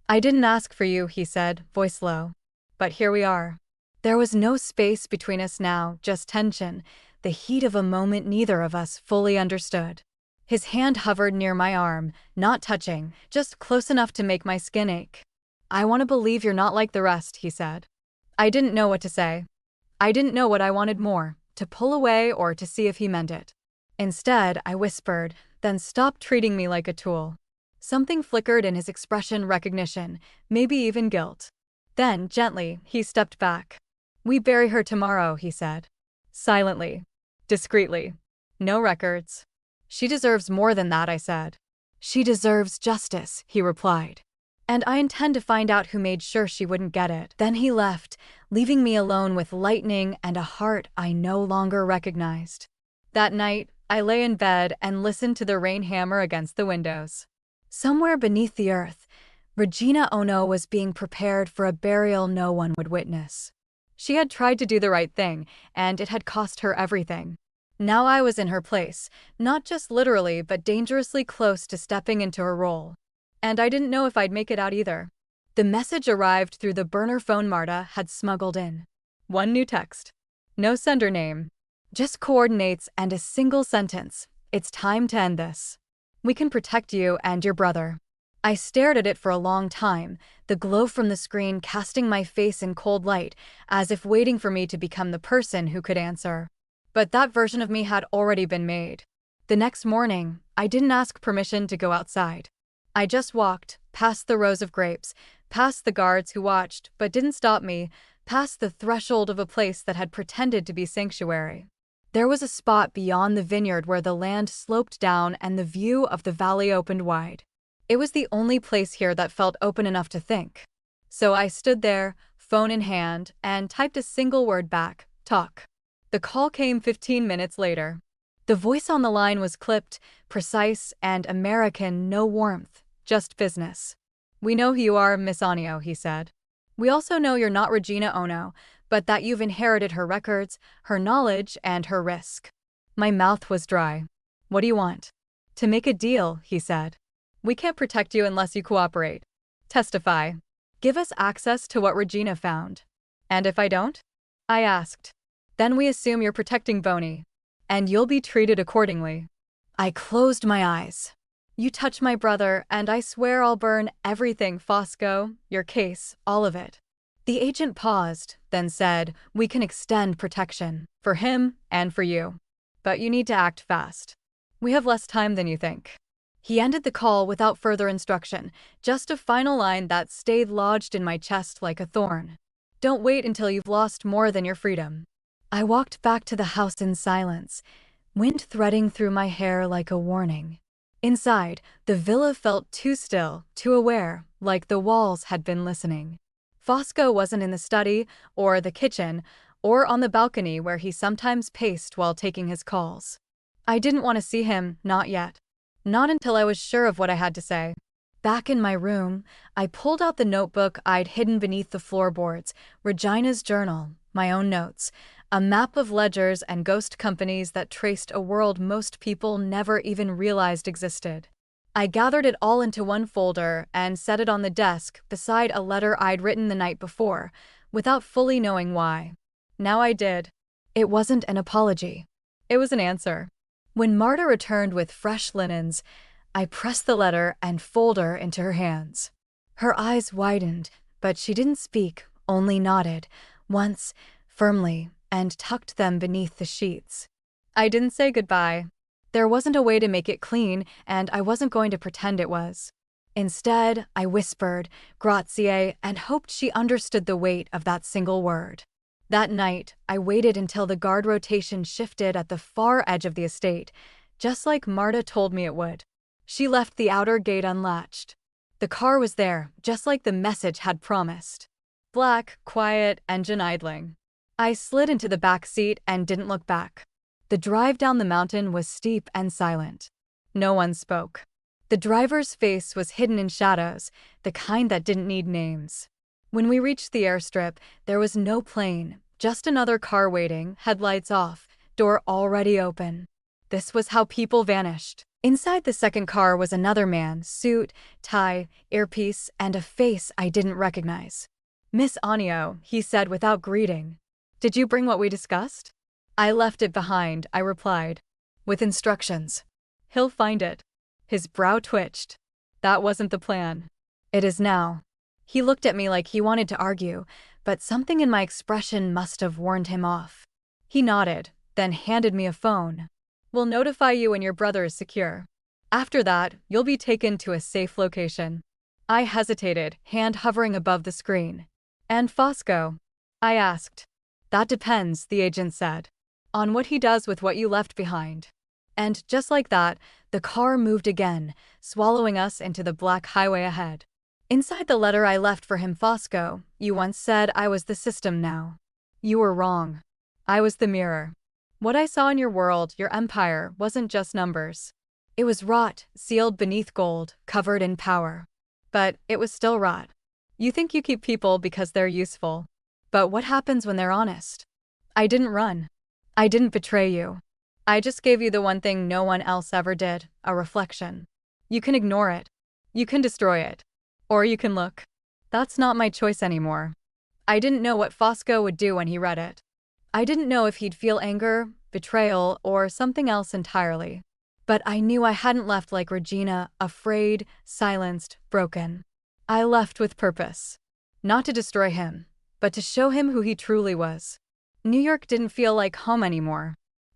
I didn't ask for you, he said, voice low. But here we are. There was no space between us now, just tension, the heat of a moment neither of us fully understood. His hand hovered near my arm, not touching, just close enough to make my skin ache. I want to believe you're not like the rest, he said. I didn't know what to say. I didn't know what I wanted more, to pull away or to see if he meant it. Instead, I whispered, then stop treating me like a tool. Something flickered in his expression, recognition, maybe even guilt. Then, gently, he stepped back. We bury her tomorrow, he said. Silently. Discreetly. No records. She deserves more than that, I said. She deserves justice, he replied. And I intend to find out who made sure she wouldn't get it. Then he left, leaving me alone with lightning and a heart I no longer recognized. That night, I lay in bed and listened to the rain hammer against the windows. Somewhere beneath the earth, Rina Onio was being prepared for a burial no one would witness. She had tried to do the right thing, and it had cost her everything. Now I was in her place, not just literally but dangerously close to stepping into her role. And I didn't know if I'd make it out either. The message arrived through the burner phone Marta had smuggled in. One new text. No sender name. Just coordinates and a single sentence. It's time to end this. We can protect you and your brother. I stared at it for a long time, the glow from the screen casting my face in cold light, as if waiting for me to become the person who could answer. But that version of me had already been made. The next morning, I didn't ask permission to go outside. I just walked, past the rows of grapes, past the guards who watched but didn't stop me, past the threshold of a place that had pretended to be sanctuary. There was a spot beyond the vineyard where the land sloped down and the view of the valley opened wide. It was the only place here that felt open enough to think. So I stood there, phone in hand, and typed a single word back, talk. The call came 15 minutes later. The voice on the line was clipped, precise, and American, no warmth, just business. We know who you are, Miss Onio, he said. We also know you're not Rina Onio, but that you've inherited her records, her knowledge, and her risk. My mouth was dry. What do you want? To make a deal, he said. We can't protect you unless you cooperate. Testify. Give us access to what Regina found. And if I don't? I asked. Then we assume you're protecting Boni. And you'll be treated accordingly. I closed my eyes. You touch my brother, and I swear I'll burn everything, Fosco, your case, all of it. The agent paused, then said, we can extend protection, for him and for you. But you need to act fast. We have less time than you think. He ended the call without further instruction, just a final line that stayed lodged in my chest like a thorn. Don't wait until you've lost more than your freedom. I walked back to the house in silence, wind threading through my hair like a warning. Inside, the villa felt too still, too aware, like the walls had been listening. Fosco wasn't in the study, or the kitchen, or on the balcony where he sometimes paced while taking his calls. I didn't want to see him, not yet. Not until I was sure of what I had to say. Back in my room, I pulled out the notebook I'd hidden beneath the floorboards, Regina's journal, my own notes, a map of ledgers and ghost companies that traced a world most people never even realized existed. I gathered it all into one folder and set it on the desk beside a letter I'd written the night before, without fully knowing why. Now I did. It wasn't an apology. It was an answer. When Marta returned with fresh linens, I pressed the letter and folder into her hands. Her eyes widened, but she didn't speak, only nodded, once, firmly, and tucked them beneath the sheets. I didn't say goodbye. There wasn't a way to make it clean, and I wasn't going to pretend it was. Instead, I whispered, grazie, and hoped she understood the weight of that single word. That night, I waited until the guard rotation shifted at the far edge of the estate, just like Marta told me it would. She left the outer gate unlatched. The car was there, just like the message had promised. Black, quiet, engine idling. I slid into the back seat and didn't look back. The drive down the mountain was steep and silent. No one spoke. The driver's face was hidden in shadows, the kind that didn't need names. When we reached the airstrip, there was no plane, just another car waiting, headlights off, door already open. This was how people vanished. Inside the second car was another man, suit, tie, earpiece, and a face I didn't recognize. Miss Onio, he said without greeting. Did you bring what we discussed? I left it behind, I replied. With instructions. He'll find it. His brow twitched. That wasn't the plan. It is now. He looked at me like he wanted to argue, but something in my expression must have warned him off. He nodded, then handed me a phone. We'll notify you when your brother is secure. After that, you'll be taken to a safe location." I hesitated, hand hovering above the screen. "And Fosco?" I asked. "That depends," the agent said, "on what he does with what you left behind." And just like that, the car moved again, swallowing us into the black highway ahead. Inside the letter I left for him, "Fosco, you once said I was the system now. You were wrong. I was the mirror. What I saw in your world, your empire, wasn't just numbers. It was rot, sealed beneath gold, covered in power. But it was still rot. You think you keep people because they're useful. But what happens when they're honest? I didn't run. I didn't betray you. I just gave you the one thing no one else ever did, a reflection. You can ignore it. You can destroy it. Or you can look. That's not my choice anymore." I didn't know what Fosco would do when he read it. I didn't know if he'd feel anger, betrayal, or something else entirely. But I knew I hadn't left like Regina, afraid, silenced, broken. I left with purpose. Not to destroy him, but to show him who he truly was. New York didn't feel like home anymore.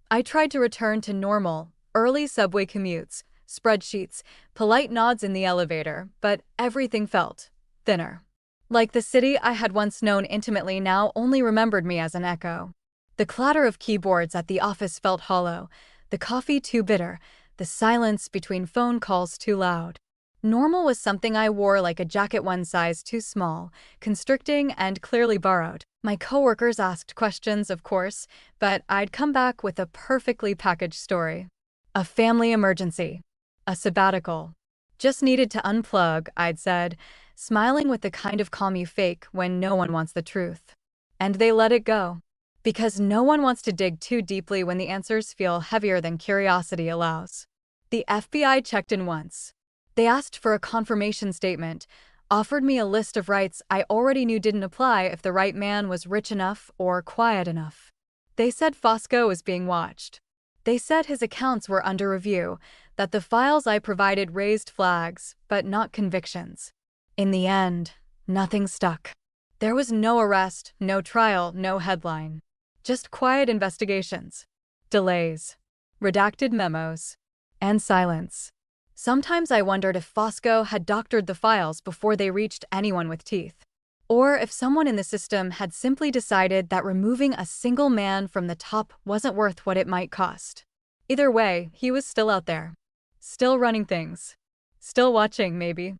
I tried to return to normal, early subway commutes, spreadsheets, polite nods in the elevator, but everything felt thinner. Like the city I had once known intimately now only remembered me as an echo. The clatter of keyboards at the office felt hollow, the coffee too bitter, the silence between phone calls too loud. Normal was something I wore like a jacket one size too small, constricting and clearly borrowed. My coworkers asked questions, of course, but I'd come back with a perfectly packaged story. A family emergency. A sabbatical. Just needed to unplug, I'd said, smiling with the kind of calm you fake when no one wants the truth. And they let it go. Because no one wants to dig too deeply when the answers feel heavier than curiosity allows. The FBI checked in once. They asked for a confirmation statement, offered me a list of rights I already knew didn't apply if the right man was rich enough or quiet enough. They said Fosco was being watched. They said his accounts were under review, that the files I provided raised flags, but not convictions. In the end, nothing stuck. There was no arrest, no trial, no headline. Just quiet investigations. Delays. Redacted memos. And silence. Sometimes I wondered if Fosco had doctored the files before they reached anyone with teeth. Or if someone in the system had simply decided that removing a single man from the top wasn't worth what it might cost. Either way, he was still out there. Still running things. Still watching, maybe.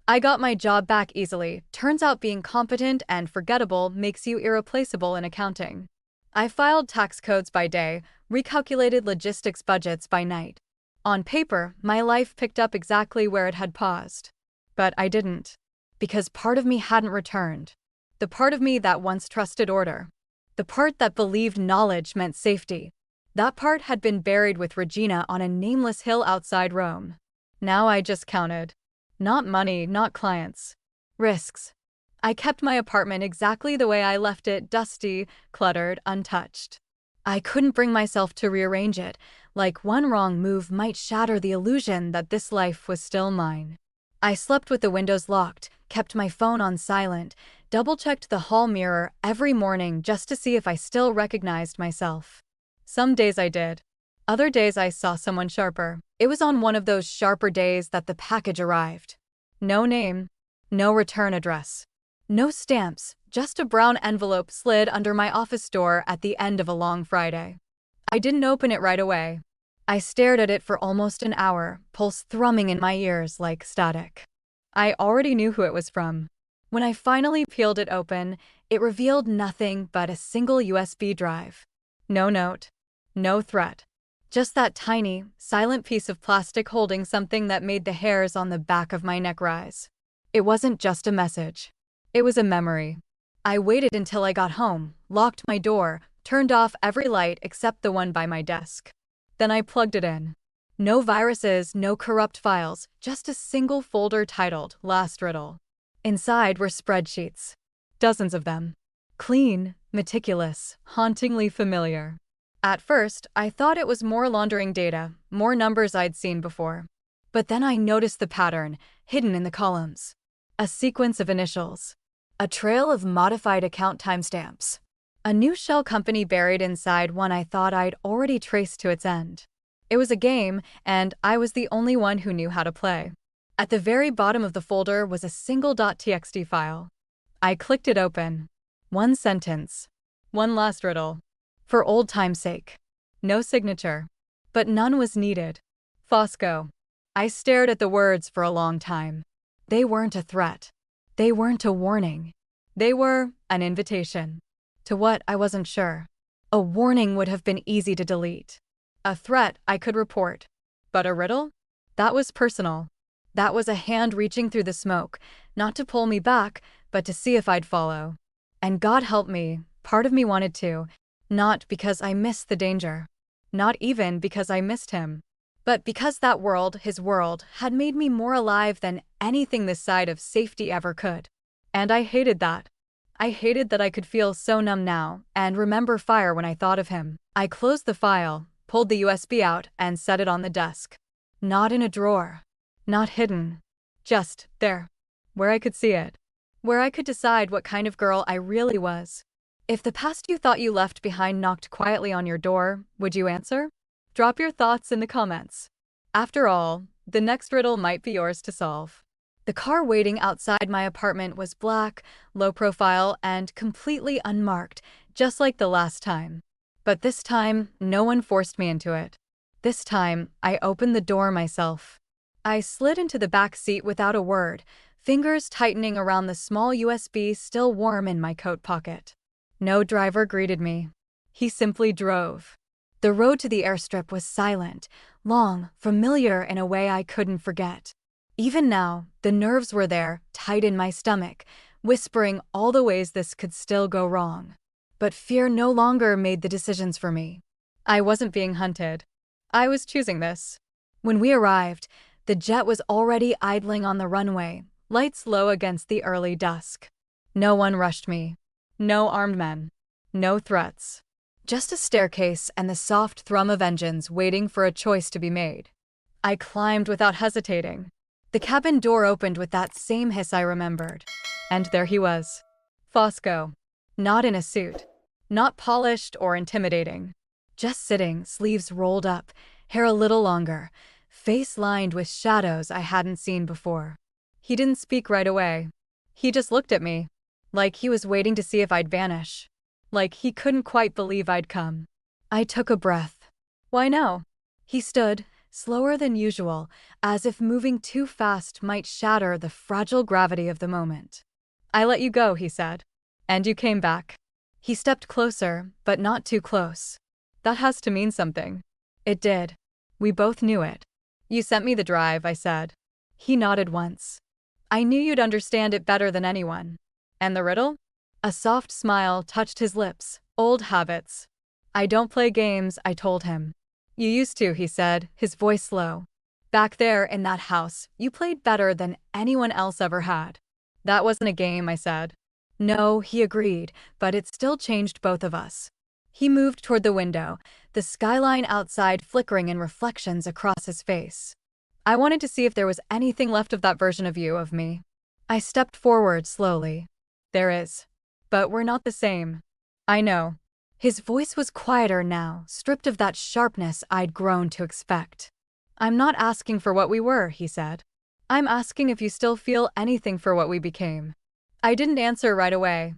I got my job back easily. Turns out being competent and forgettable makes you irreplaceable in accounting. I filed tax codes by day, recalculated logistics budgets by night. On paper, my life picked up exactly where it had paused. But I didn't. Because part of me hadn't returned. The part of me that once trusted order. The part that believed knowledge meant safety. That part had been buried with Regina on a nameless hill outside Rome. Now I just counted. Not money, not clients. Risks. I kept my apartment exactly the way I left it, dusty, cluttered, untouched. I couldn't bring myself to rearrange it, like one wrong move might shatter the illusion that this life was still mine. I slept with the windows locked, kept my phone on silent, double-checked the hall mirror every morning just to see if I still recognized myself. Some days I did. Other days I saw someone sharper. It was on one of those sharper days that the package arrived. No name, no return address. No stamps, just a brown envelope slid under my office door at the end of a long Friday. I didn't open it right away. I stared at it for almost an hour, pulse thrumming in my ears like static. I already knew who it was from. When I finally peeled it open, it revealed nothing but a single USB drive. No note. No threat. Just that tiny, silent piece of plastic holding something that made the hairs on the back of my neck rise. It wasn't just a message. It was a memory. I waited until I got home, locked my door, turned off every light except the one by my desk. Then I plugged it in. No viruses, no corrupt files, just a single folder titled Last Riddle. Inside were spreadsheets. Dozens of them. Clean, meticulous, hauntingly familiar. At first, I thought it was more laundering data, more numbers I'd seen before. But then I noticed the pattern, hidden in the columns. A sequence of initials. A trail of modified account timestamps. A new shell company buried inside one I thought I'd already traced to its end. It was a game, and I was the only one who knew how to play. At the very bottom of the folder was a single .txt file. I clicked it open. One sentence. One last riddle. For old time's sake. No signature. But none was needed. Fosco. I stared at the words for a long time. They weren't a threat. They weren't a warning. They were an invitation. To what, I wasn't sure. A warning would have been easy to delete. A threat I could report. But a riddle? That was personal. That was a hand reaching through the smoke, not to pull me back, but to see if I'd follow. And God help me, part of me wanted to, not because I missed the danger. Not even because I missed him. But because that world, his world, had made me more alive than anything this side of safety ever could. And I hated that. I hated that I could feel so numb now, and remember fire when I thought of him. I closed the file, pulled the USB out, and set it on the desk. Not in a drawer. Not hidden. Just there. Where I could see it. Where I could decide what kind of girl I really was. If the past you thought you left behind knocked quietly on your door, would you answer? Drop your thoughts in the comments. After all, the next riddle might be yours to solve. The car waiting outside my apartment was black, low profile, and completely unmarked, just like the last time. But this time, no one forced me into it. This time, I opened the door myself. I slid into the back seat without a word, fingers tightening around the small USB still warm in my coat pocket. No driver greeted me. He simply drove. The road to the airstrip was silent, long, familiar in a way I couldn't forget. Even now, the nerves were there, tight in my stomach, whispering all the ways this could still go wrong. But fear no longer made the decisions for me. I wasn't being hunted. I was choosing this. When we arrived, the jet was already idling on the runway, lights low against the early dusk. No one rushed me. No armed men. No threats. Just a staircase and the soft thrum of engines waiting for a choice to be made. I climbed without hesitating. The cabin door opened with that same hiss I remembered. And there he was. Fosco. Not in a suit. Not polished or intimidating. Just sitting, sleeves rolled up, hair a little longer, face lined with shadows I hadn't seen before. He didn't speak right away. He just looked at me. Like he was waiting to see if I'd vanish. Like he couldn't quite believe I'd come. I took a breath. Why no? He stood, slower than usual, as if moving too fast might shatter the fragile gravity of the moment. I let you go, he said. And you came back. He stepped closer, but not too close. That has to mean something. It did. We both knew it. You sent me the drive, I said. He nodded once. I knew you'd understand it better than anyone. And the riddle? A soft smile touched his lips. Old habits. I don't play games, I told him. You used to, he said, his voice low. Back there in that house, you played better than anyone else ever had. That wasn't a game, I said. No, he agreed, but it still changed both of us. He moved toward the window, the skyline outside flickering in reflections across his face. I wanted to see if there was anything left of that version of you, of me. I stepped forward slowly. There is. But we're not the same. I know. His voice was quieter now, stripped of that sharpness I'd grown to expect. I'm not asking for what we were, he said. I'm asking if you still feel anything for what we became. I didn't answer right away.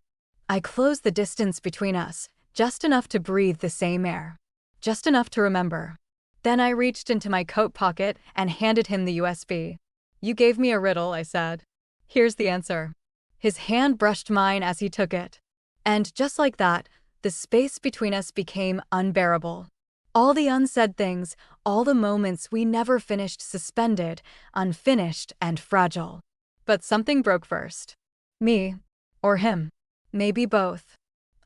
I closed the distance between us, just enough to breathe the same air. Just enough to remember. Then I reached into my coat pocket and handed him the USB. You gave me a riddle, I said. Here's the answer. His hand brushed mine as he took it. And just like that, the space between us became unbearable. All the unsaid things, all the moments we never finished suspended, unfinished and fragile. But something broke first. Me. Or him. Maybe both.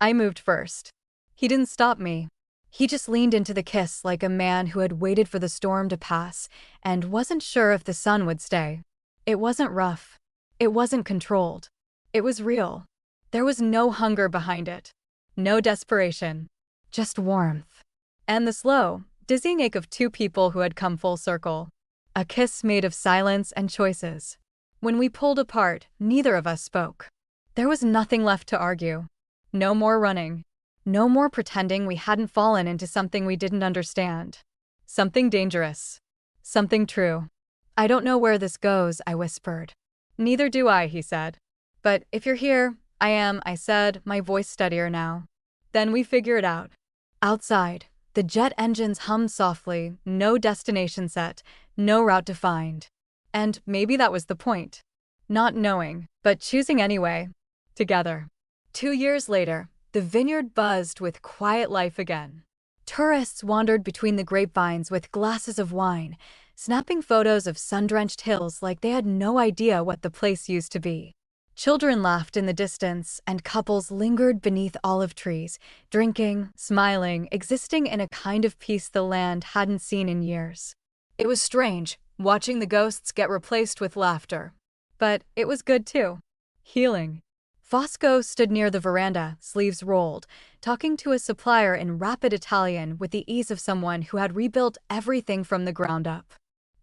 I moved first. He didn't stop me. He just leaned into the kiss like a man who had waited for the storm to pass and wasn't sure if the sun would stay. It wasn't rough. It wasn't controlled. It was real. There was no hunger behind it. No desperation. Just warmth. And the slow, dizzying ache of two people who had come full circle. A kiss made of silence and choices. When we pulled apart, neither of us spoke. There was nothing left to argue. No more running. No more pretending we hadn't fallen into something we didn't understand. Something dangerous. Something true. I don't know where this goes, I whispered. Neither do I, he said. But if you're here, I am, I said, my voice steadier now. Then we figure it out. Outside, the jet engines hummed softly, no destination set, no route defined. And maybe that was the point. Not knowing, but choosing anyway. Together. 2 years later, the vineyard buzzed with quiet life again. Tourists wandered between the grapevines with glasses of wine, snapping photos of sun-drenched hills like they had no idea what the place used to be. Children laughed in the distance, and couples lingered beneath olive trees, drinking, smiling, existing in a kind of peace the land hadn't seen in years. It was strange, watching the ghosts get replaced with laughter. But it was good too. Healing. Fosco stood near the veranda, sleeves rolled, talking to a supplier in rapid Italian with the ease of someone who had rebuilt everything from the ground up.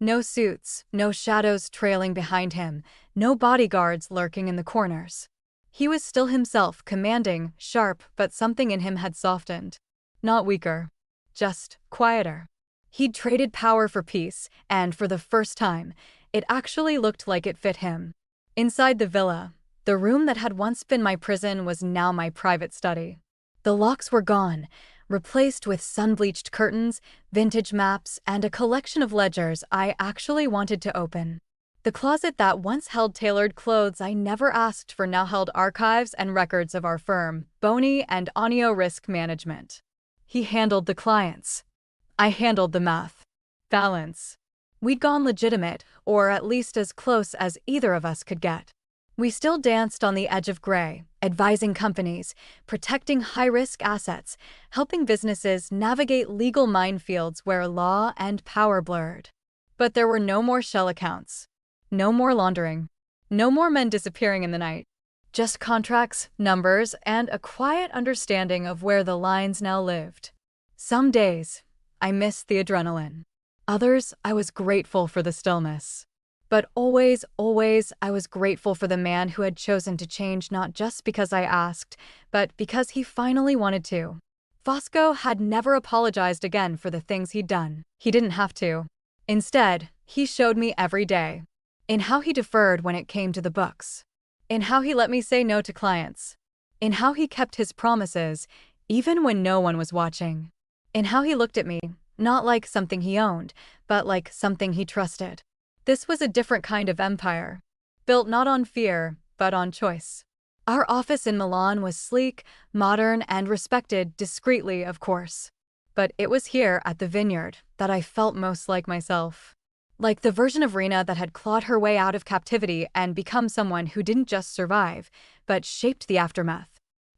No suits, no shadows trailing behind him, no bodyguards lurking in the corners. He was still himself, commanding, sharp, but something in him had softened. Not weaker. Just quieter. He'd traded power for peace, and for the first time, it actually looked like it fit him. Inside the villa, the room that had once been my prison was now my private study. The locks were gone, replaced with sun-bleached curtains, vintage maps, and a collection of ledgers I actually wanted to open. The closet that once held tailored clothes I never asked for now held archives and records of our firm, Boni and Onio Risk Management. He handled the clients. I handled the math. Balance. We'd gone legitimate, or at least as close as either of us could get. We still danced on the edge of gray, advising companies, protecting high-risk assets, helping businesses navigate legal minefields where law and power blurred. But there were no more shell accounts. No more laundering. No more men disappearing in the night. Just contracts, numbers, and a quiet understanding of where the lines now lived. Some days, I missed the adrenaline. Others, I was grateful for the stillness. But always, I was grateful for the man who had chosen to change not just because I asked, but because he finally wanted to. Fosco had never apologized again for the things he'd done. He didn't have to. Instead, he showed me every day. In how he deferred when it came to the books. In how he let me say no to clients. In how he kept his promises, even when no one was watching. In how he looked at me, not like something he owned, but like something he trusted. This was a different kind of empire, built not on fear, but on choice. Our office in Milan was sleek, modern, and respected discreetly, of course. But it was here, at the vineyard, that I felt most like myself. Like the version of Rina that had clawed her way out of captivity and become someone who didn't just survive, but shaped the aftermath.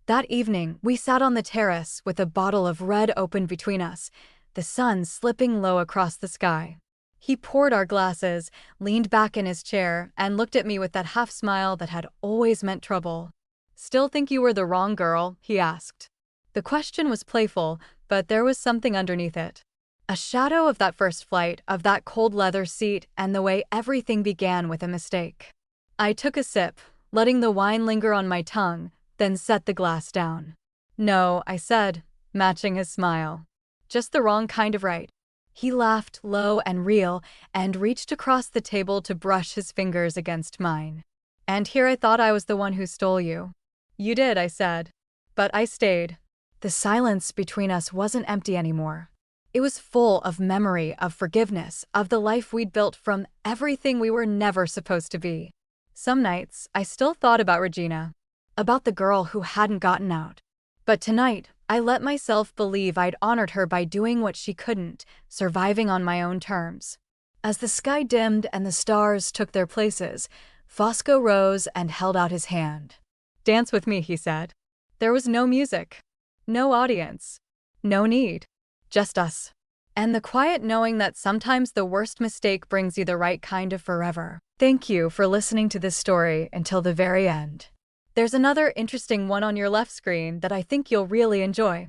That evening, we sat on the terrace with a bottle of red open between us, the sun slipping low across the sky. He poured our glasses, leaned back in his chair, and looked at me with that half-smile that had always meant trouble. "Still think you were the wrong girl?" he asked. The question was playful, but there was something underneath it. A shadow of that first flight, of that cold leather seat, and the way everything began with a mistake. I took a sip, letting the wine linger on my tongue, then set the glass down. "No," I said, matching his smile. "Just the wrong kind of right." He laughed low and real, and reached across the table to brush his fingers against mine. "And here I thought I was the one who stole you." "You did," I said. "But I stayed." The silence between us wasn't empty anymore. It was full of memory, of forgiveness, of the life we'd built from everything we were never supposed to be. Some nights, I still thought about Regina. About the girl who hadn't gotten out. But tonight, I let myself believe I'd honored her by doing what she couldn't, surviving on my own terms. As the sky dimmed and the stars took their places, Fosco rose and held out his hand. "Dance with me," he said. There was no music. No audience. No need. Just us. And the quiet knowing that sometimes the worst mistake brings you the right kind of forever. Thank you for listening to this story until the very end. There's another interesting one on your left screen that I think you'll really enjoy.